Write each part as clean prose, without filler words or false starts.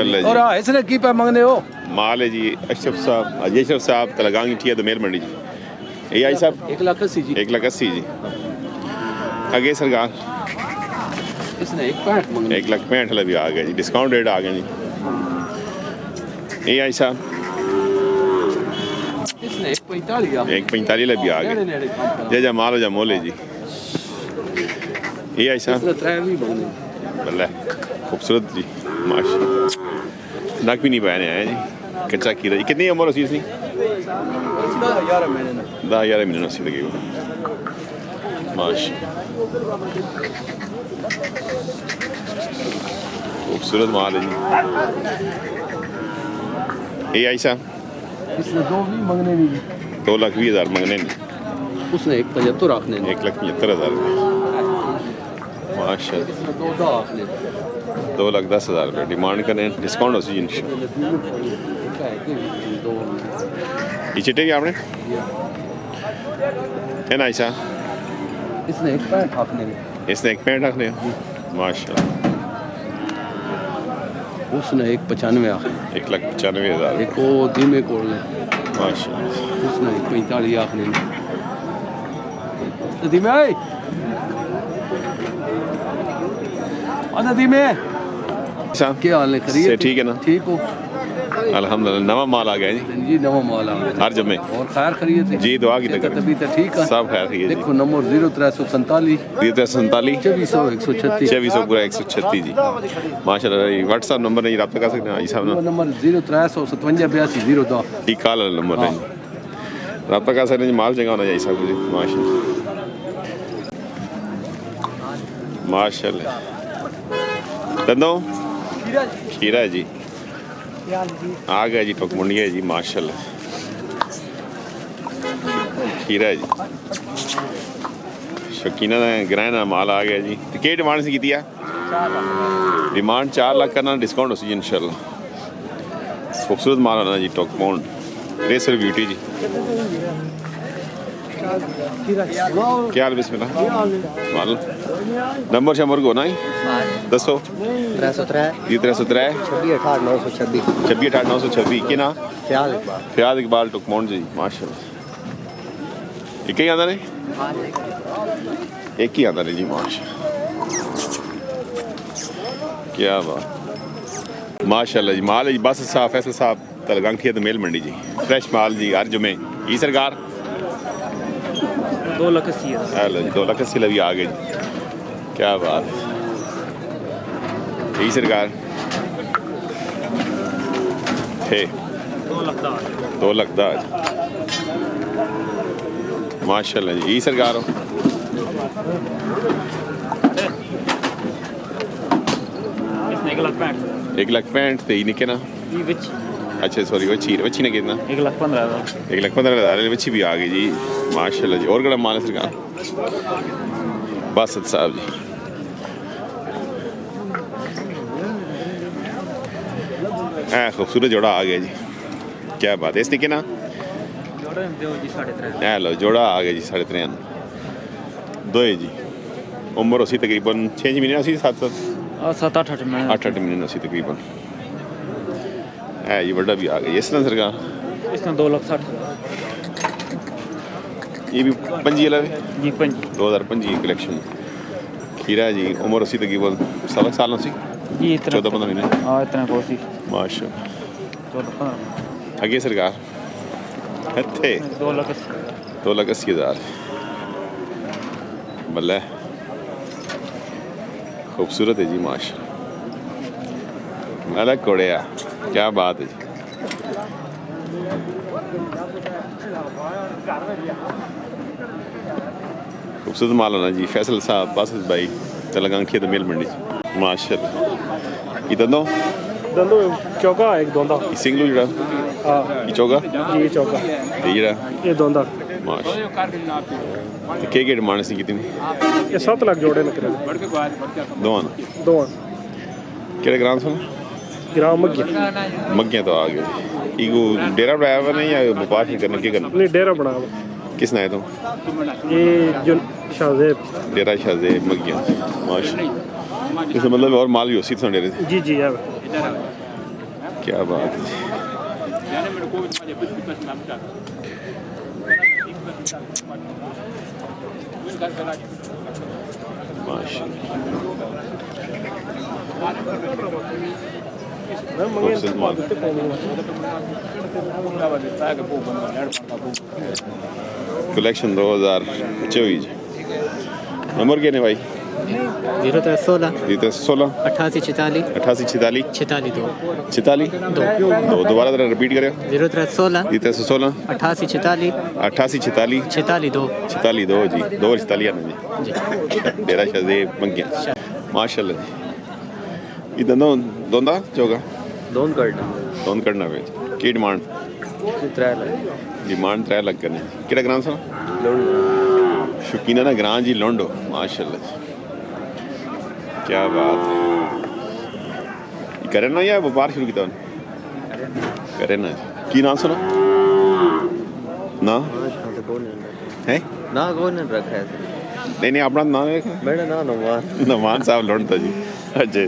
माशाल्लाह जी। और इसने की पे मंगने हो माल है जी अशरफ साहब अशरफ साहब तलगांगी ठीक है दोमेल मंडी जी। ये आई साहब 1,80,000 जी। 1,80,000 जी। आगे सरकार इसने 1,65,000 मंगने 1,65,000 वाला भी आ गया जी। डिस्काउंट रेट आ गया जी। ये आई साहब इसने 1,45,000 1,45,000 वाला भी आ गया। जा माल हो जा मोले जी। ये आई साहब इसने 3,000 मंगने बल्ला खूबसूरत जी माशाल्लाह। नक भी नहीं पहने आए जी। कच्चा खीरा जी। कितनी उम्र होती इसकी? 10,000 महीने 10,000 महीने होती तकरीबन माशाल्लाह। खूबसूरत माल है जी। ये आई साहब इसने 2,20,000 मंगने नहीं 2,20,000 मंगने नहीं। उसने 1,75,000 आखने 1,75,000 माशाल्लाह। 2,10,000 रुपये डिमांड करें डिस्काउंट हो सी इंशाल्लाह। ये चिट्टे भी आपने है ना ऐसा इसने 1,65,000 आखने इसने 1,65,000 रखने माशाल्लाह। उसने 1,95,000 आखने 1,95,000 एक वो धीमे कोल माशाल्लाह। उसने 45,000 आखने धीमे आए धीमे साहब क्या हाल है? खरीद ठीक है ना? ठीक हो अल्हम्दुलिल्लाह। नवा माल आ गया जी जी नवा माल आ हर जमे और खैर खरीद जी दुआ की तक तभी तो ठीक है सब खैर खरीद देखो नंबर 0347 0347 2436 2436 जी माशाल्लाह। व्हाट्सएप नंबर नहीं रब्ता कर सकते हैं जी साहब नंबर 0357 ठीक कॉल नंबर नहीं रब्ता कर सकते हैं। माल चंगा होना चाहिए साहब जी माशाल्लाह माशाल्लाह। दंदो खीरा है जी आ गया जी टोक मुंडी है जी माशाल्लाह। खीरा है जी शौकीना ग्रहण माल आ गया जी। तो क्या डिमांड से की डिमांड 4 लाख करना डिस्काउंट हो सी इंशाल्लाह। खूबसूरत माल आना जी टोक पौंड रेसर ब्यूटी जी। क्या हाल बिस्मिल्लाह माल नंबर शंबर को ना ही दसो 303 26,8,926 की ना फ़याद इकबाल टुकमोंड जी माशाल्लाह। एक ही आता नहीं एक ही आता नहीं जी माशाल्लाह। क्या बात माशाल्लाह जी। माल जी बस साहब फैसल साहब तलगांग थी दोमेल मंडी जी। फ्रेश माल जी हर जुमे ये सरकार 2,80,000 जी 2,80,000 भी आ गए जी। क्या बात यही सरकार थे 2,10,000 माशाल्लाह जी। यही सरकार हो 1,65,000 थे निके ना अच्छा सॉरी वच्छी ने कितना 1,15,000 वच्छी भी आ गई जी माशाल्लाह जी। और कड़ा माल है सरकार बासत साहब जी। खूबसूरत जोड़ा आ गया जी। क्या बात है इस तरीके ना लो जोड़ा आ गया जी 3.5 दो जी। उम्र उसी तकरीबन 6 महीने उसी 7-8 महीने उसी तकरीबन है जी। बड़ा भी आ गया इस तरह सरकार 2,60,000 ये भी 25 वाला जी 2025 कलेक्शन खीरा जी। उम्र उसी तकरीबन 7 साल उसी 14-15 महीने माशाल्लाह। आगे सरकार थे 2,80,000 बल्ला खूबसूरत है जी माशाल्लाह। अलग कोड़िया क्या बात है जी। खूबसूरत माल होना जी। फैसल साहब बासित भाई तलगांग थी दोमेल मंडी माशाल्लाह। ये दंदो चौका एक दोंदा सिंगलू जड़ा ये चौका ये चौका ये दोंदा माशाल्लाह। तो क्या डिमांड सी कितनी ये 7 लाख जोड़े निकले दो केड़े ग्राम सुन ग्राम मग्गिया तो आ गए। इगो डेरा बनाया हुआ नहीं या व्यापार नहीं करना क्या करना नहीं डेरा बना किस नाय तो ये जो शाहजेब डेरा शाहजेब मग्गिया माशाल्लाह। इसका मतलब और माल भी उसी डेरे जी जी यार क्या बात है कलेक्शन 2024 नंबर क्या है भाई 0316 0316 88 46 88 46 46 2 46 2 दोबारा जरा रिपीट करें 0316 0316 88 46 88 46 46 2 46 2 जी 2 44 आना जी डेरा शहज़ेब मंगिया माशाल्लाह जी ये दोंदा जोगा दोन करना वे की डिमांड 3 लाख डिमांड 3 लाख करने केड़ा ग्रां सा शौकीना ना ग्रां जी लोंडो माशाल्लाह जी क्या बात है करे ना या व्यापार शुरू किया करे ना की नाम सुना ना है ना कौन रखा है नहीं अपना नाम है मेरा नाम नमान साहब लोंडता जी अच्छा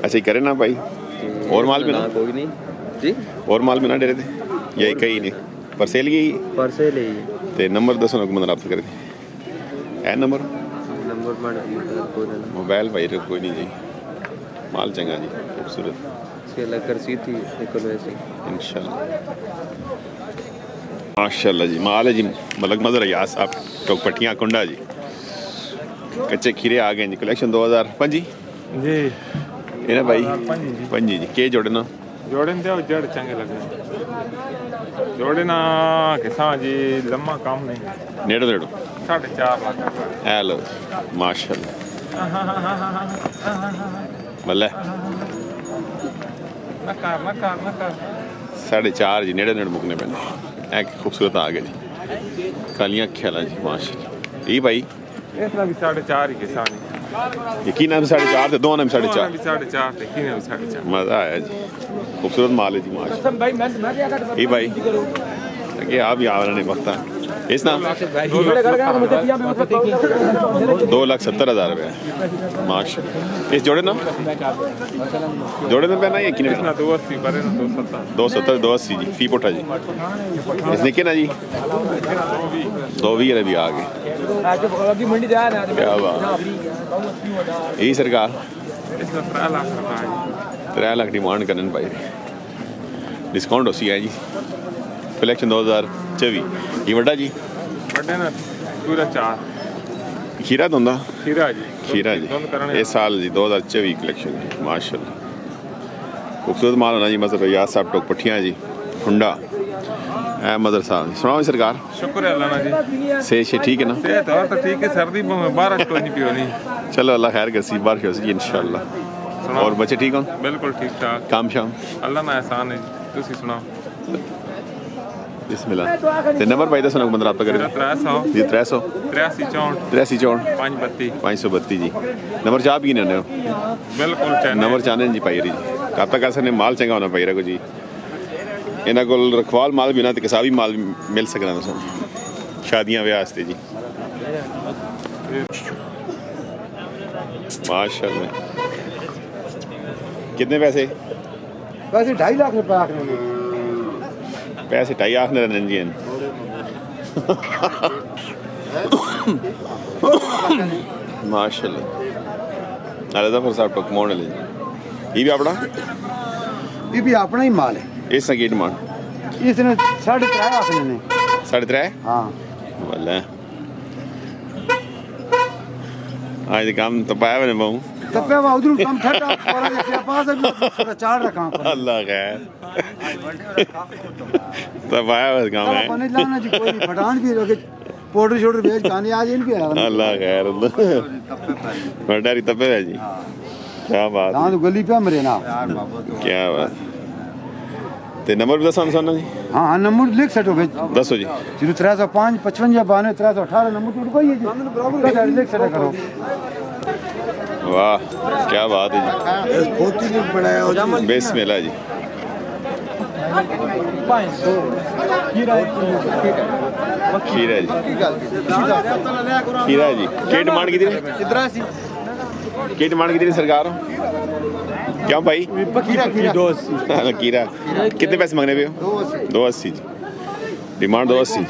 अच्छा ही करे ना भाई और माल में ना कोई नहीं जी और माल में ना डरे थे यही कहीं नहीं परसेल ही ते नंबर दसो ना को रब्त कर है नंबर मोबाइल भाई कोई नहीं जी माल चंगा जी खूबसूरत इंशाल्लाह माशाल्लाह जी माल है जी मलक मजर यार साहब टोक पट्टियाँ कुंडा जी कच्चे खीरे आ गए जी कलेक्शन 2005 जी ये ना भाई पंजी जी के जोड़े ना जोड़े जड़ चंगे लगे जोड़े ना किसान जी लम्मा काम नहीं नेड़ो नेड़ो 4.5 लाख हेलो माशाल्लाह बल्ले नकार 4.5 जी नेड़े नेड़े मुकने पे एक खूबसूरत आ गए जी कालियाँ ख्याला जी माशाल्लाह ये भाई इतना भी 4.5 ही किसान यकीन है 4.5 थे दो ने 4.5 मज़ा आया जी खूबसूरत माल है जी माशाल्लाह ये भाई कि आप ही आ रहे हैं वक्त इस ना 2,70,000 रुपये माशाल्लाह इस जोड़े ना पहना है कि 270 280 जी फी पोटा जी इस निके ना जी 220 भी आ गए क्या बात यही सरकार 3 लाख डिमांड करने भाई डिस्काउंट हो सी है जी कलेक्शन 2024 ये बड़ा जी पूरा 4 खीरा दोंदा खीरा जी इस साल जी 2024 कलेक्शन माशाल्लाह खूबसूरत माल होना जी मजर याद साहब टोक पट्टियाँ जी हुंडा है मदर साहब सुनाओ सरकार शुक्र है अल्लाह जी सेहत ठीक है ना सेहत और तो ठीक है सर्दी में बारिश तो नहीं पियो नहीं चलो अल्लाह खैर कर सी बारिश हो सी इंशाल्लाह और बच्चे ठीक हो बिल्कुल ठीक ठाक काम शाम अल्लाह ना एहसान है तुसी सुनाओ बिस्मिल्लाह ते नंबर भाई दसो ना बंदा रब्ता करे 300 जी 300 83 64 532 532 जी नंबर चाह भी नहीं हो बिल्कुल नंबर चाहने जी पाई जी कब तक ऐसा ने माल चंगा होना पाई को जी इन्हों को रखवाल माल भी ना तो किसाबी माल मिल सकना तो शादियां ब्याह वास्ते जी माशाल्लाह कितने पैसे वैसे 2.5 लाख रुपए आखने में पैसे 2.5 लाख ने जी माशाल्लाह अलदा पर साहब टोक मोड़ ले ये भी अपना ही माल है इसका की डिमांड इसने 3.5 आखने ने 3.5 हाँ वाला आज काम तो पाया मैंने बहु तपे वा उधर कम ठटा और ये पास है 4 रखा अल्लाह खैर तो पाया बस काम है बने लाना जी कोई नहीं फटान भी रोके पाउडर शोडर भेज खाने आज इन भी है अल्लाह खैर बटारी तपे है जी क्या बात हां तो गली पे मरे ना क्या बात ते नंबर भी दसो ना जी हां नंबर लिख सटो भेज दसो जी 0305 55 92 318 नंबर तो कोई है जी बराबर लिख सटा करो वाह क्या बात है जी बहुत ही बनाया बिस्मिल्लाह जी खीरा जी खीरा जी के डिमांड की थी सरकार क्यों भाई? कीरा कितने पैसे मांगने पे हो? 280 जी, डिमांड 280।